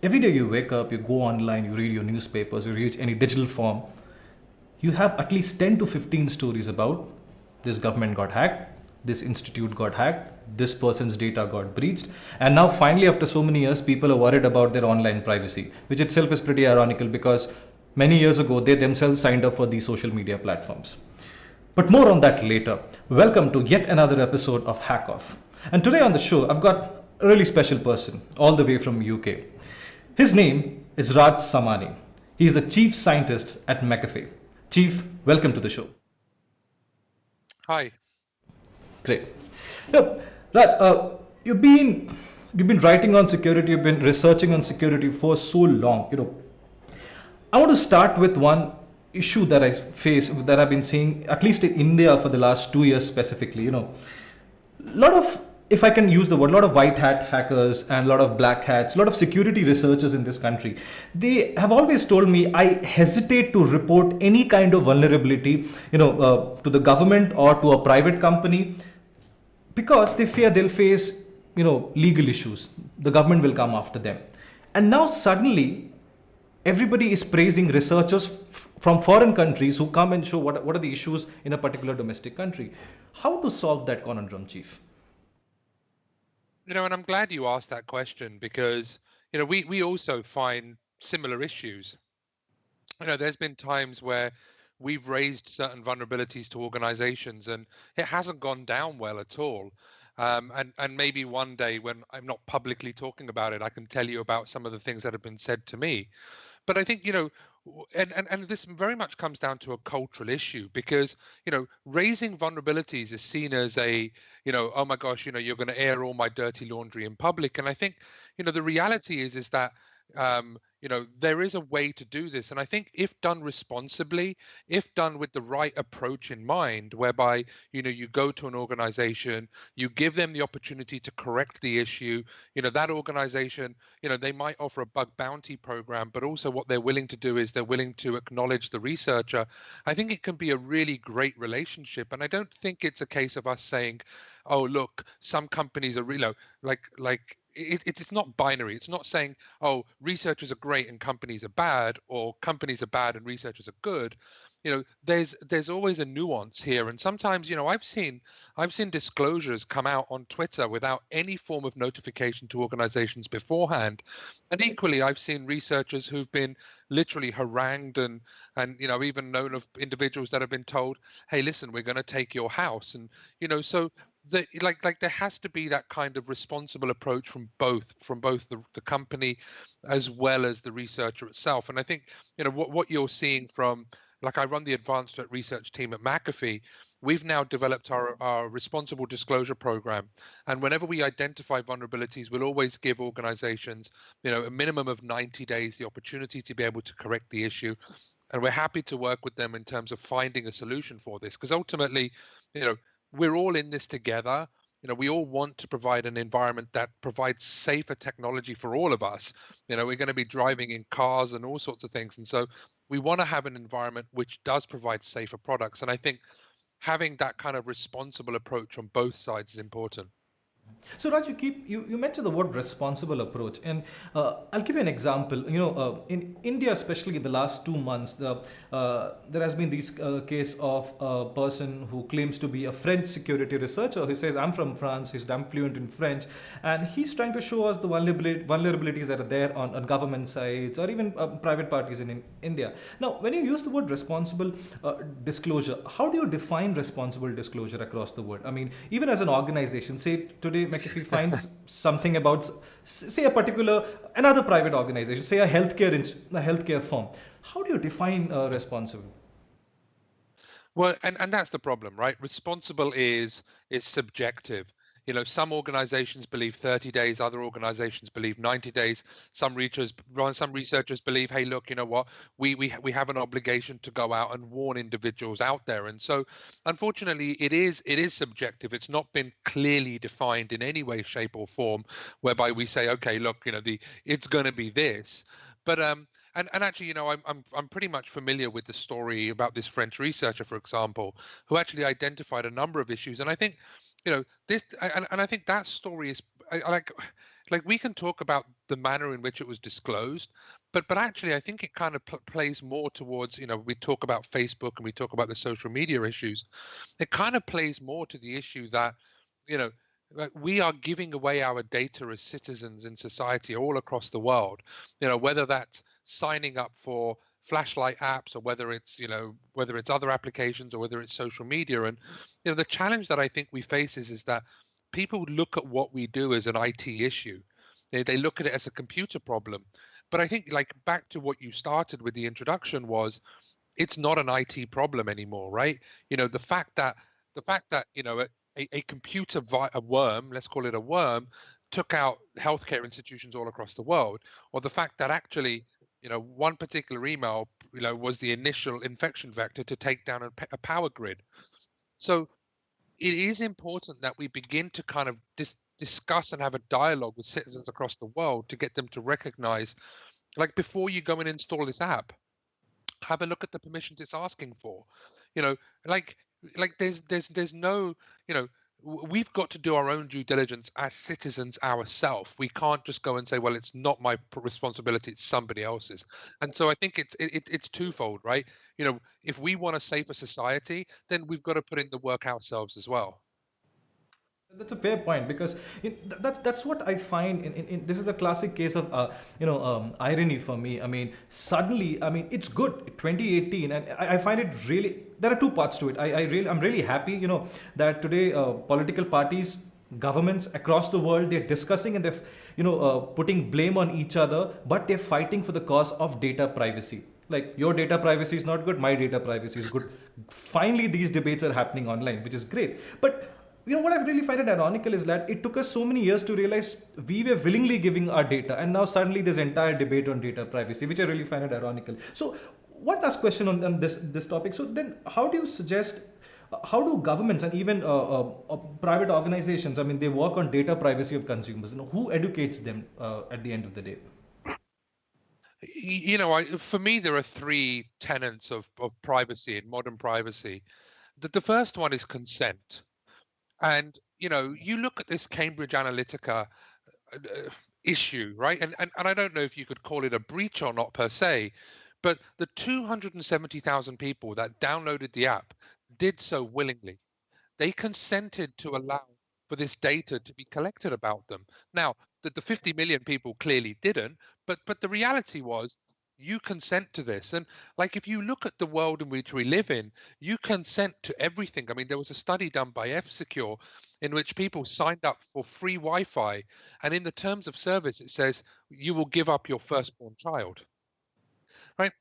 Every day you wake up, you go online, you read your newspapers, you read any digital form, you have at least 10 to 15 stories about this government got hacked, this institute got hacked, this person's data got breached, and now finally after so many years people are worried about their online privacy, which itself is pretty ironical because many years ago they themselves signed up for these social media platforms. But more on that later. Welcome to yet another episode of Hack Off. And today on the show, I've got a really special person all the way from UK. His name is Raj Samani. He is the chief scientist at McAfee. Chief, welcome to the show. Hi. Great. Now, Raj, you've been writing on security, you've been researching on security for so long. I want to start with one issue that I face, that I've been seeing at least in India for the last 2 years specifically. A lot of, if I can use the word, a lot of white hat hackers and a lot of black hats, a lot of security researchers in this country, they have always told me I hesitate to report any kind of vulnerability, to the government or to a private company, because they fear they'll face, legal issues. The government will come after them. And now suddenly, everybody is praising researchers from foreign countries who come and show what are the issues in a particular domestic country. How to solve that conundrum, Chief? And I'm glad you asked that question because, we also find similar issues. There's been times where we've raised certain vulnerabilities to organizations and it hasn't gone down well at all. And maybe one day when I'm not publicly talking about it, I can tell you about some of the things that have been said to me. But I think, and this very much comes down to a cultural issue because, raising vulnerabilities is seen as oh my gosh, you're going to air all my dirty laundry in public. And I think, the reality is that, there is a way to do this. And I think if done responsibly, if done with the right approach in mind, whereby, you go to an organization, you give them the opportunity to correct the issue, that organization, they might offer a bug bounty program, but also what they're willing to do is they're willing to acknowledge the researcher. I think it can be a really great relationship. And I don't think it's a case of us saying, oh, look, some companies are, it's not binary. It's not saying, oh, researchers are great and companies are bad, or companies are bad and researchers are good. There's always a nuance here. And sometimes, I've seen disclosures come out on Twitter without any form of notification to organizations beforehand. And equally, I've seen researchers who've been literally harangued and even known of individuals that have been told, hey, listen, we're going to take your house. And, so there has to be that kind of responsible approach from both the company as well as the researcher itself. And I think what you're seeing from, I run the advanced threat research team at McAfee. We've now developed our responsible disclosure program, and whenever we identify vulnerabilities, we'll always give organizations a minimum of 90 days the opportunity to be able to correct the issue. And we're happy to work with them in terms of finding a solution for this, because ultimately we're all in this together. We all want to provide an environment that provides safer technology for all of us. We're going to be driving in cars and all sorts of things. And so we want to have an environment which does provide safer products. And I think having that kind of responsible approach on both sides is important. So Raj, you mentioned the word responsible approach, and I'll give you an example. In India, especially in the last 2 months, there has been this case of a person who claims to be a French security researcher. He says, I'm from France, he's damn fluent in French, and he's trying to show us the vulnerabilities that are there on government sites or even private parties in India. Now, when you use the word responsible disclosure, how do you define responsible disclosure across the world? I mean, even as an organization, say today McAfee finds something about, say, another private organization, say a healthcare firm. How do you define responsible? Well, and that's the problem, right? Responsible is subjective. Some organizations believe 30 days, other organizations believe 90 days. Some researchers believe, hey, look, you know what? We have an obligation to go out and warn individuals out there. And so, unfortunately, it is subjective. It's not been clearly defined in any way, shape, or form, whereby we say, okay, look, it's going to be this. But and actually, I'm pretty much familiar with the story about this French researcher, for example, who actually identified a number of issues. And I think, this, and I think that story is like we can talk about the manner in which it was disclosed. But actually, I think it kind of plays more towards, we talk about Facebook and we talk about the social media issues. It kind of plays more to the issue that, you know, we are giving away our data as citizens in society all across the world, whether that's signing up for flashlight apps or whether it's other applications or whether it's social media. And the challenge that I think we face is that people look at what we do as an IT issue. They look at it as a computer problem. But I think, like, back to what you started with the introduction, was it's not an IT problem anymore, right? The fact that a computer a worm, let's call it a worm, took out healthcare institutions all across the world, or the fact that actually one particular email was the initial infection vector to take down a power grid. So it is important that we begin to kind of discuss and have a dialogue with citizens across the world to get them to recognize, like, before you go and install this app, have a look at the permissions it's asking for. Like there's no, we've got to do our own due diligence as citizens ourselves. We can't just go and say, well, it's not my responsibility, it's somebody else's. And so I think it's twofold, right? If we want a safer society, then we've got to put in the work ourselves as well. That's a fair point, because that's what I find in this is a classic case of irony for me. I mean, suddenly, I mean, it's good 2018, and I find it really, there are two parts to it. I'm really happy that today political parties, governments across the world, they're discussing and they're putting blame on each other, but they're fighting for the cause of data privacy. Like, your data privacy is not good, my data privacy is good. Finally, these debates are happening online, which is great. But what I really find it ironical is that it took us so many years to realize we were willingly giving our data, and now suddenly there's entire debate on data privacy, which I really find it ironical. So, one last question on this topic. So then, how do you suggest? How do governments and even private organizations, I mean, they work on data privacy of consumers? Who educates them at the end of the day? For me, there are three tenets of privacy and modern privacy. The first one is consent. And, you look at this Cambridge Analytica issue, right? And I don't know if you could call it a breach or not per se, but the 270,000 people that downloaded the app did so willingly. They consented to allow for this data to be collected about them. Now, the 50 million people clearly didn't, but the reality was, you consent to this. And, like, if you look at the world in which we live in, you consent to everything. I mean, there was a study done by F-Secure in which people signed up for free Wi-Fi, and in the terms of service, it says you will give up your firstborn child, right?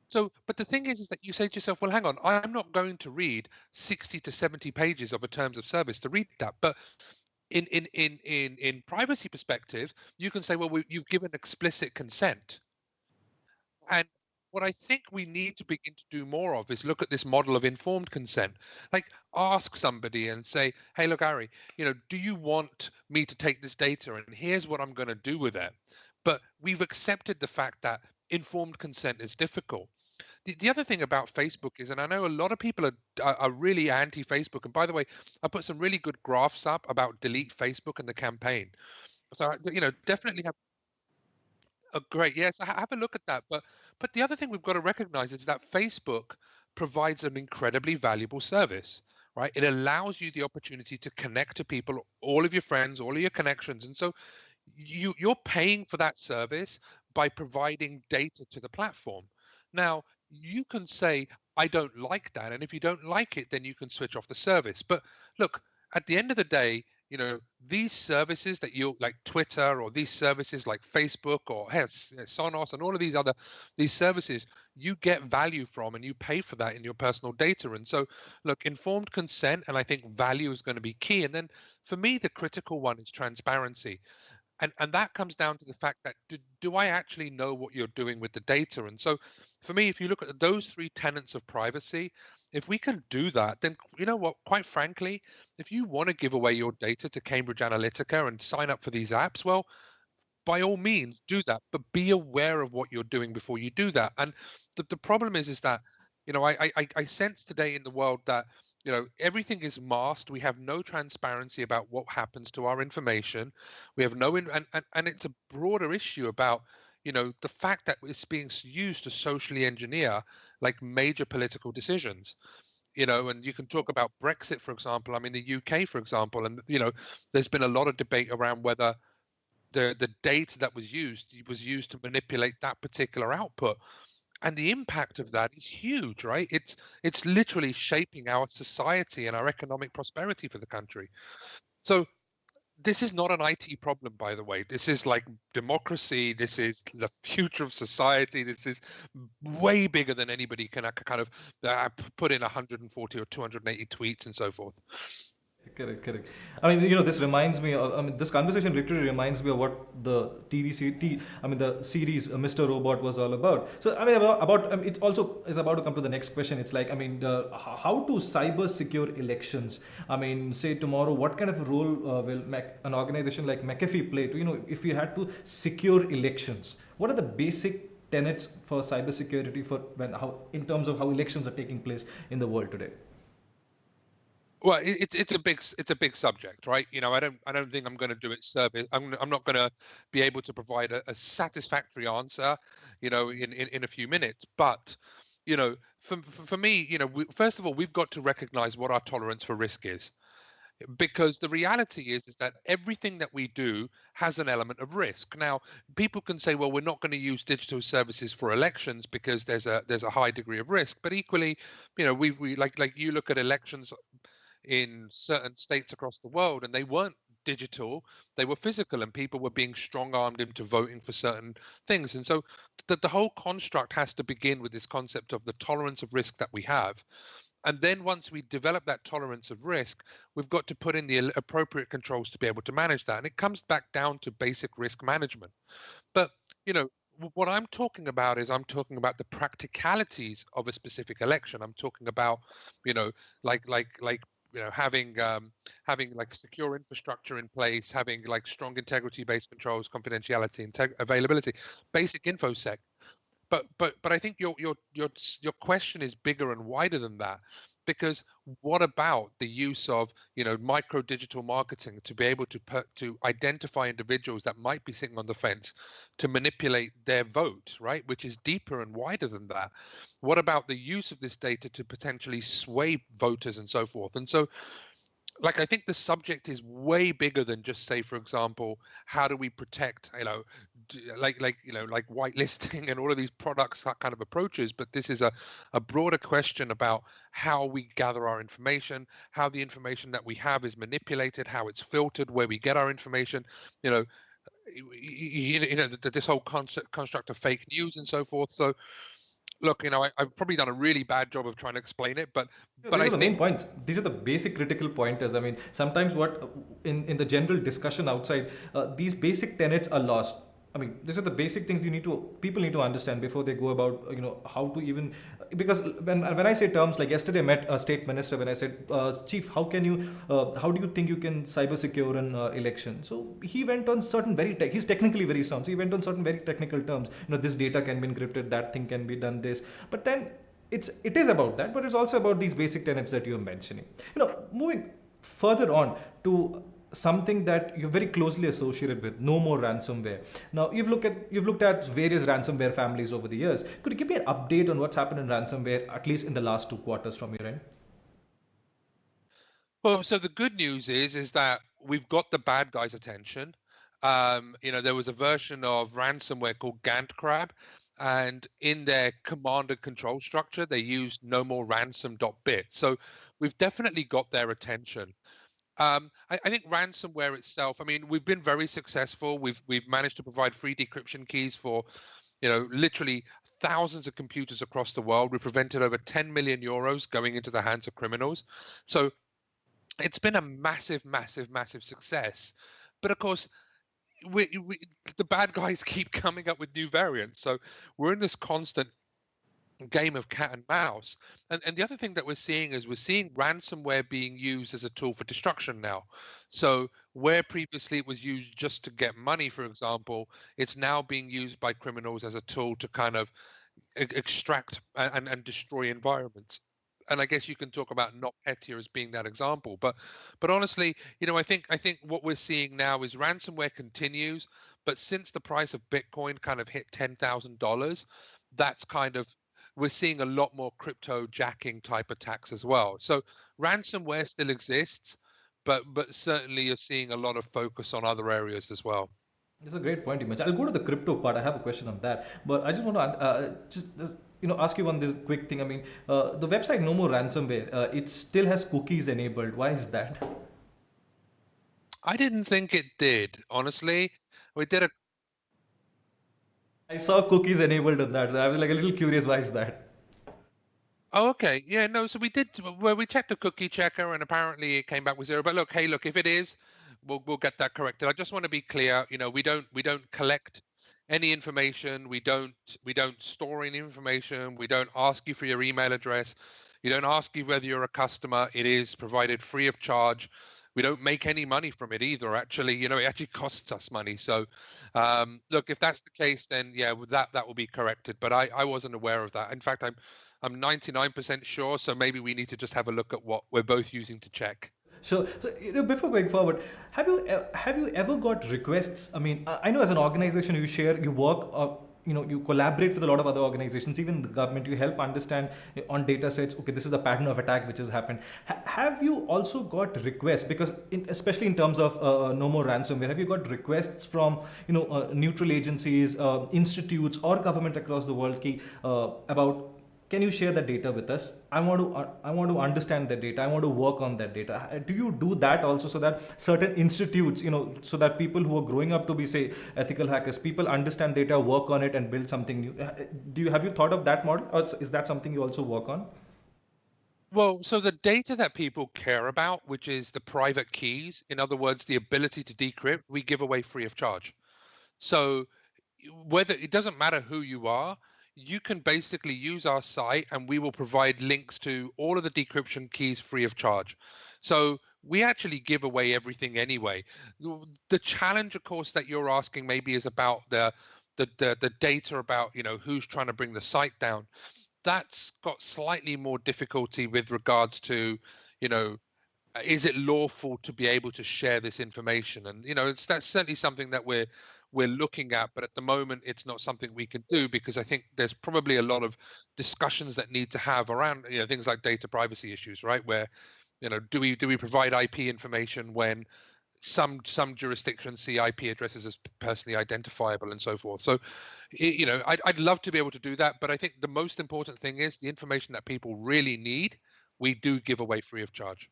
So, but the thing is that you say to yourself, well, hang on, I'm not going to read 60 to 70 pages of a terms of service to read that. But in privacy perspective, you can say, well, you've given explicit consent. And what I think we need to begin to do more of is look at this model of informed consent. Like, ask somebody and say, hey, look, Ari, do you want me to take this data, and here's what I'm going to do with it? But we've accepted the fact that informed consent is difficult. The other thing about Facebook is, and I know a lot of people are really anti-Facebook. And by the way, I put some really good graphs up about delete Facebook and the campaign. So, definitely have. Oh, great. Yes, have a look at that. But the other thing we've got to recognize is that Facebook provides an incredibly valuable service, right? It allows you the opportunity to connect to people, all of your friends, all of your connections. And so you're paying for that service by providing data to the platform. Now, you can say, I don't like that. And if you don't like it, then you can switch off the service. But look, at the end of the day, these services that you like, Twitter, or these services like Facebook or Sonos and all of these services, you get value from, and you pay for that in your personal data. And so, look, informed consent, and I think value is going to be key. And then for me, the critical one is transparency. And that comes down to the fact that do I actually know what you're doing with the data? And so for me, if you look at those three tenets of privacy, if we can do that, then you know what, quite frankly, if you want to give away your data to Cambridge Analytica and sign up for these apps, well, by all means do that, but be aware of what you're doing before you do that. And the problem is that, I sense today in the world that everything is masked. We have no transparency about what happens to our information. We have no, and it's a broader issue about, the fact that it's being used to socially engineer like major political decisions. And you can talk about Brexit, for example. I mean, the UK, for example, and there's been a lot of debate around whether the data that was used to manipulate that particular output, and the impact of that is huge, right? It's literally shaping our society and our economic prosperity for the country. So this is not an IT problem, by the way. This is like democracy. This is the future of society. This is way bigger than anybody can kind of put in 140 or 280 tweets and so forth. Correct. I mean, this reminds me. I mean, this conversation literally reminds me of what the the series Mr. Robot was all about. So, I mean, it's also is about to come to the next question. It's like, I mean, how to cyber secure elections? I mean, say tomorrow, what kind of role will an organization like McAfee play to, if you had to secure elections? What are the basic tenets for cybersecurity in terms of how elections are taking place in the world today? Well, it's a big subject, right? I don't think I'm going to do it service. I'm not going to be able to provide a satisfactory answer, in a few minutes. But for me, first of all, we've got to recognize what our tolerance for risk is, because the reality is that everything that we do has an element of risk. Now, people can say, well, we're not going to use digital services for elections because there's a high degree of risk. But equally, we like you look at elections in certain states across the world, and they weren't digital, they were physical, and people were being strong-armed into voting for certain things. And so the whole construct has to begin with this concept of the tolerance of risk that we have. And then once we develop that tolerance of risk, we've got to put in the appropriate controls to be able to manage that. And it comes back down to basic risk management. But what I'm talking about is I'm talking about the practicalities of a specific election. I'm talking about, having like secure infrastructure in place, having like strong integrity-based controls, confidentiality, availability, basic infosec. But I think your question is bigger and wider than that, because what about the use of micro digital marketing to be able to identify individuals that might be sitting on the fence, to manipulate their vote, right, which is deeper and wider than that? What about the use of this data to potentially sway voters and so forth? And so, I think the subject is way bigger than just, say, for example, how do we protect, like whitelisting and all of these products kind of approaches. But this is a broader question about how we gather our information, how the information that we have is manipulated, how it's filtered, where we get our information, this whole construct of fake news and so forth. So look, I've probably done a really bad job of trying to explain it, but These I are the main think points. These are the basic critical pointers. I mean, sometimes what in the general discussion outside, these basic tenets are lost. I mean, these are the basic things people need to understand before they go about how to even, because when I say terms, like yesterday I met a state minister. When I said, Chief, how do you think you can cyber secure an election? So he went on certain he's technically very sound. So he went on certain very technical terms. This data can be encrypted, that thing can be done, this. But then it is about that, but it's also about these basic tenets that you're mentioning. Moving further on to something that you're very closely associated with, no more ransomware. Now you've looked at various ransomware families over the years. Could you give me an update on what's happened in ransomware, at least in the last 2 quarters from your end? Well, so the good news is that we've got the bad guys' attention. There was a version of ransomware called GantCrab, and in their command and control structure, they used no more ransom.bit. So we've definitely got their attention. I think ransomware itself, I mean, we've been very successful. We've managed to provide free decryption keys for, literally thousands of computers across the world. We prevented over 10 million euros going into the hands of criminals. So it's been a massive, massive, massive success. But of course, the bad guys keep coming up with new variants. So we're in this constant game of cat and mouse. And the other thing that we're seeing is ransomware being used as a tool for destruction now. So where previously it was used just to get money, for example, it's now being used by criminals as a tool to kind of extract and destroy environments. and I guess you can talk about NotPetya as being that example. But honestly, I think what we're seeing now is ransomware continues, but since the price of Bitcoin kind of hit $10,000, that's kind of we're seeing a lot more crypto jacking type attacks as well. So ransomware still exists, but certainly you're seeing a lot of focus on other areas as well. That's a great point you mentioned. I'll go to the crypto part. I have a question on that, but I just want to ask you one this quick thing. I mean, the website No More Ransomware, it still has cookies enabled. Why is that? I didn't think it did, honestly. We did a I saw cookies enabled on that. I was like a little curious. Why is that? Oh, okay. Yeah, no, so we did well, we checked the cookie checker and apparently it came back with 0. But look, hey, look, if it is, we'll get that corrected. I just want to be clear, we don't collect any information, we don't store any information, we don't ask you for your email address, you don't ask you whether you're a customer. It is provided free of charge. We don't make any money from it either. Actually, it actually costs us money. So, look, if that's the case, then yeah, that will be corrected. But I wasn't aware of that. In fact, I'm 99% sure. So maybe we need to just have a look at what we're both using to check. Sure. So, before going forward, have you ever got requests? I mean, I know as an organization you share, you work, you collaborate with a lot of other organizations, even the government. You help understand on data sets. Okay, this is the pattern of attack which has happened. Have you also got requests? Because especially in terms of No More Ransomware, have you got requests from neutral agencies, institutes, or government across the world about, can you share that data with us? I want to understand that data. I want to work on that data. Do you do that also, so that certain institutes, so that people who are growing up to be, say, ethical hackers, people understand data, work on it, and build something new? Have you thought of that model, or is that something you also work on? Well, so the data that people care about, which is the private keys, in other words, the ability to decrypt, we give away free of charge. So whether it doesn't matter who you are, you can basically use our site and we will provide links to all of the decryption keys free of charge. So we actually give away everything anyway. The challenge, of course, that you're asking maybe is about the data about who's trying to bring the site down. That's got slightly more difficulty with regards to you know is it lawful to be able to share this information? And that's certainly something that we're looking at, but at the moment it's not something we can do, because I think there's probably a lot of discussions that need to have around things like data privacy issues, right? Where do we provide IP information when some jurisdictions see IP addresses as personally identifiable and so forth. So I'd love to be able to do that, but I think the most important thing is the information that people really need, we do give away free of charge.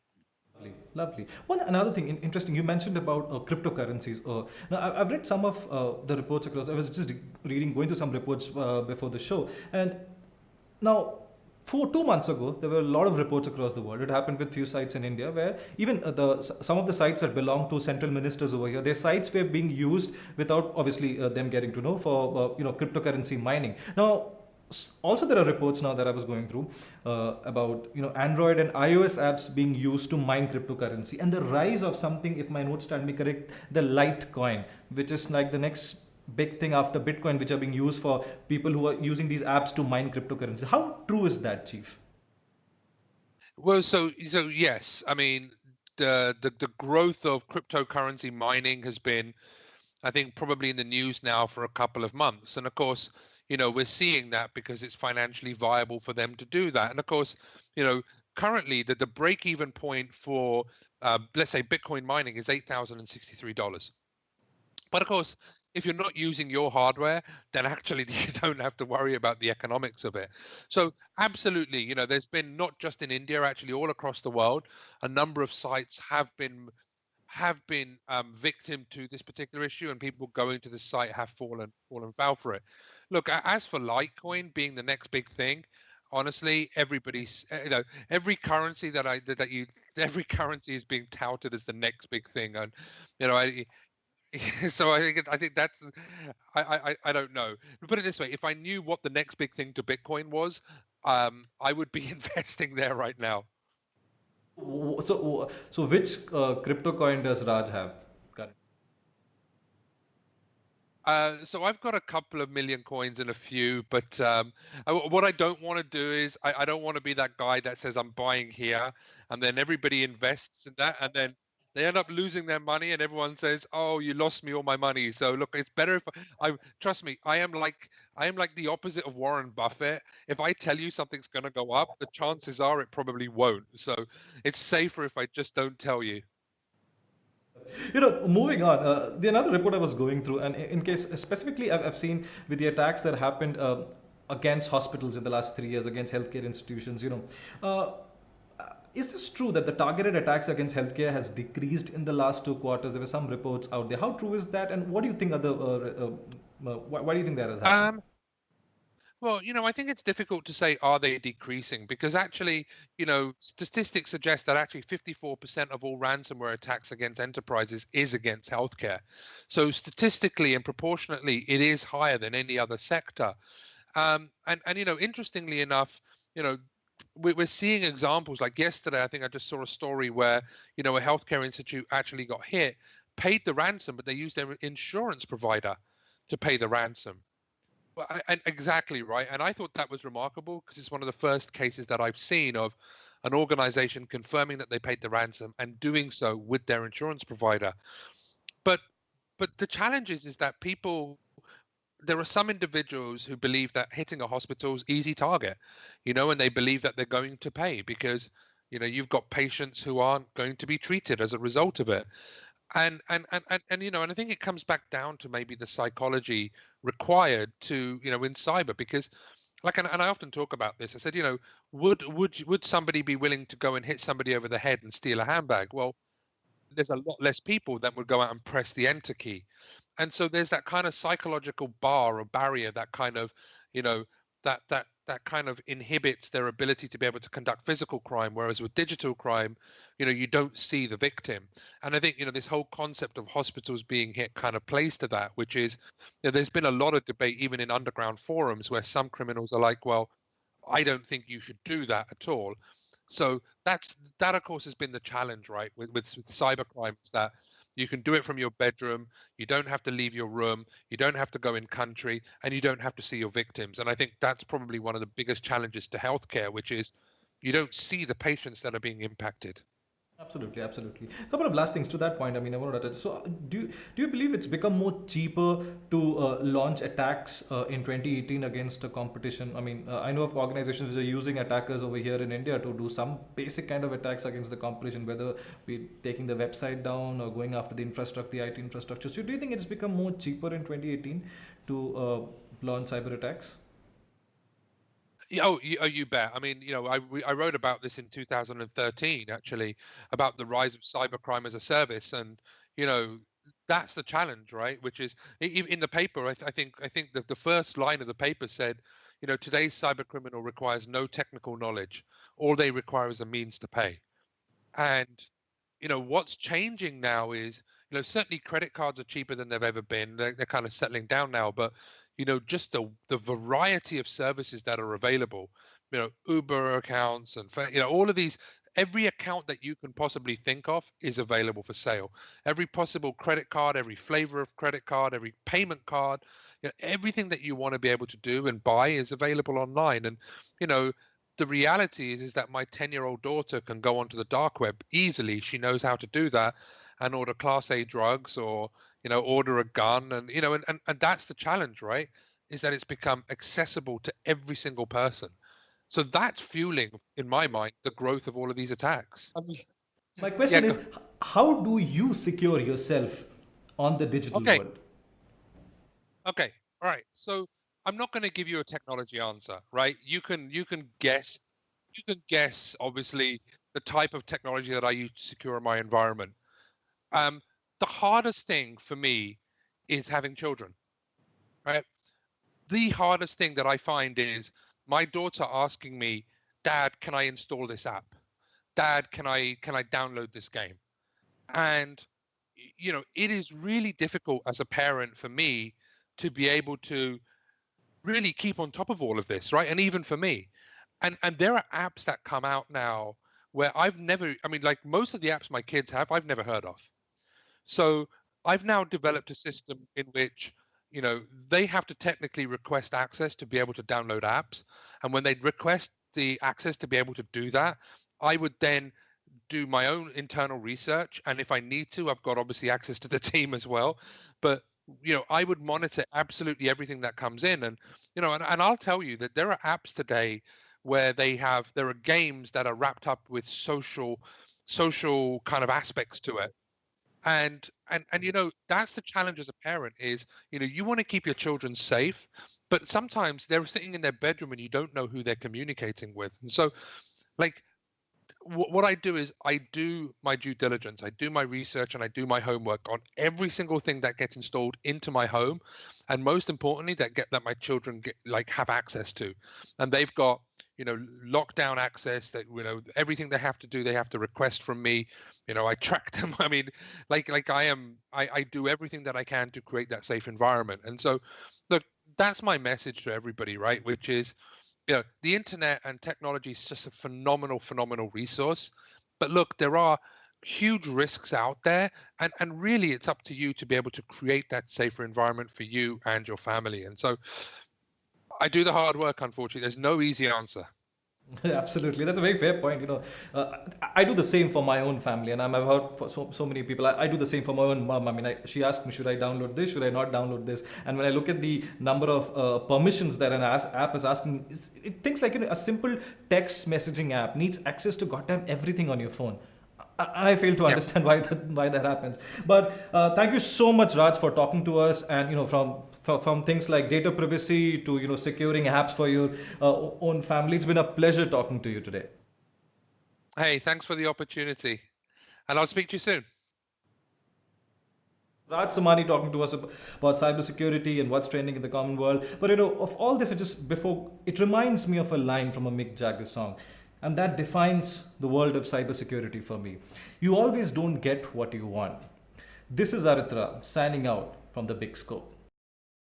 Lovely, lovely. One another thing interesting, you mentioned about cryptocurrencies. Now, I've read some of the reports across. I was just going through some reports before the show, and now, 2 months ago, there were a lot of reports across the world. It happened with few sites in India, where even some of the sites that belong to central ministers over here, their sites were being used without obviously them getting to know, for cryptocurrency mining. Now, also there are reports now that I was going through about Android and iOS apps being used to mine cryptocurrency, and the rise of something, if my notes stand me correct, the Litecoin, which is like the next big thing after Bitcoin, which are being used for people who are using these apps to mine cryptocurrency. How true is that, Chief? Well, so yes, I mean the growth of cryptocurrency mining has been, I think, probably in the news now for a couple of months. And of course, we're seeing that because it's financially viable for them to do that. And of course, currently the break-even point for let's say Bitcoin mining is $8,063. But of course, if you're not using your hardware, then actually you don't have to worry about the economics of it. So absolutely, there's been, not just in India, actually all across the world, a number of sites have been victim to this particular issue, and people going to the site have fallen foul for it. Look, as for Litecoin being the next big thing, honestly, everybody's every currency every currency is being touted as the next big thing, and I so I think that's I don't know. Put it this way: if I knew what the next big thing to Bitcoin was, I would be investing there right now. So which crypto coin does Raj have? Correct. So I've got a couple of million coins and a few, but what I don't want to do is I don't want to be that guy that says I'm buying here, and then everybody invests in that, and then they end up losing their money, and everyone says, "Oh, you lost me all my money." So look, it's better if I trust me. I am like the opposite of Warren Buffett. If I tell you something's going to go up, the chances are it probably won't. So it's safer if I just don't tell you. Moving on, the another report I was going through, and in case specifically, I've seen with the attacks that happened against hospitals in the last 3 years, against healthcare institutions. Is this true that the targeted attacks against healthcare has decreased in the last 2 quarters? There were some reports out there. How true is that, and what do you think why do you think that has happened? Um, Well, I think it's difficult to say, are they decreasing? Because actually, statistics suggest that actually 54% of all ransomware attacks against enterprises is against healthcare. So statistically and proportionately, it is higher than any other sector. And interestingly enough, you know, we're seeing examples like yesterday. I think I just saw a story where, a healthcare institute actually got hit, paid the ransom, but they used their insurance provider to pay the ransom. Well, and exactly right. And I thought that was remarkable because it's one of the first cases that I've seen of an organization confirming that they paid the ransom and doing so with their insurance provider. But the challenge is that there are some individuals who believe that hitting a hospital is easy target, and they believe that they're going to pay because you've got patients who aren't going to be treated as a result of it. And I think it comes back down to maybe the psychology required to in cyber, because like, and I often talk about this. I said, would somebody be willing to go and hit somebody over the head and steal a handbag? Well, there's a lot less people that would go out and press the enter key. And so there's that kind of psychological bar or barrier that kind of, you know, that kind of inhibits their ability to be able to conduct physical crime. Whereas with digital crime, you don't see the victim. And I think, this whole concept of hospitals being hit kind of plays to that, which is, there's been a lot of debate, even in underground forums, where some criminals are like, well, I don't think you should do that at all. So that of course has been the challenge, right, with cybercrime, is that you can do it from your bedroom, you don't have to leave your room, you don't have to go in country, and you don't have to see your victims. And I think that's probably one of the biggest challenges to healthcare, which is you don't see the patients that are being impacted. Absolutely, absolutely. A couple of last things to that point. I mean, I wanted to touch. So, do you believe it's become more cheaper to launch attacks in 2018 against a competition? I mean, I know of organizations which are using attackers over here in India to do some basic kind of attacks against the competition, whether be taking the website down or going after the infrastructure, the IT infrastructure. So, do you think it's become more cheaper in 2018 to launch cyber attacks? Yeah, you bet. I mean, I wrote about this in 2013, actually, about the rise of cybercrime as a service, and you know, that's the challenge, right? Which is in the paper. I think that the first line of the paper said, today's cybercriminal requires no technical knowledge. All they require is a means to pay. And what's changing now is, certainly credit cards are cheaper than they've ever been. They're kind of settling down now, but just the variety of services that are available, Uber accounts and all of these, every account that you can possibly think of is available for sale. Every possible credit card, every flavor of credit card, every payment card, everything that you want to be able to do and buy is available online. And you know the reality is that my 10-year-old daughter can go onto the dark web easily. She knows how to do that and order class A drugs, or order a gun. And and that's the challenge, right? Is that it's become accessible to every single person. So that's fueling, in my mind, the growth of all of these attacks. I mean, My yeah, question is, how do you secure yourself on the digital okay. world? Okay. All right. So I'm not going to give you a technology answer, right? You can guess obviously the type of technology that I use to secure my environment. Um, the hardest thing for me is having children, right? The hardest thing that I find is my daughter asking me, "Dad, can I install this app? Dad, can I download this game?" And it is really difficult as a parent for me to be able to really keep on top of all of this, right? And even for me, and there are apps that come out now where I mean, like most of the apps my kids have, I've never heard of. So I've now developed a system in which, they have to technically request access to be able to download apps. And when they request the access to be able to do that, I would then do my own internal research. And if I need to, I've got obviously access to the team as well. But I would monitor absolutely everything that comes in. And and I'll tell you that there are apps today where there are games that are wrapped up with social kind of aspects to it. And that's the challenge as a parent is you want to keep your children safe, but sometimes they're sitting in their bedroom and you don't know who they're communicating with. And so, like, what I do is I do my due diligence, I do my research, and I do my homework on every single thing that gets installed into my home, and most importantly, that my children have access to, and they've got lockdown access. That everything they have to do, they have to request from me. I track them. I mean, I do everything that I can to create that safe environment. And so, look, that's my message to everybody, right? Which is, the internet and technology is just a phenomenal resource. But look, there are huge risks out there, and really it's up to you to be able to create that safer environment for you and your family. And so I do the hard work. Unfortunately, there's no easy answer. Absolutely, that's a very fair point. I do the same for my own family, and I've heard for so many people. I do the same for my own mom. I mean, she asked me, should I download this? Should I not download this? And when I look at the number of permissions that an app is asking, things like a simple text messaging app needs access to goddamn everything on your phone. I fail to Yeah. understand why that happens. But thank you so much, Raj, for talking to us. And from things like data privacy to securing apps for your own family. It's been a pleasure talking to you today. Hey, thanks for the opportunity, and I'll speak to you soon. Raj Samani talking to us about cybersecurity and what's trending in the common world. But of all this, it reminds me of a line from a Mick Jagger song, and that defines the world of cybersecurity for me. You always don't get what you want. This is Aritra signing out from the Big Scope.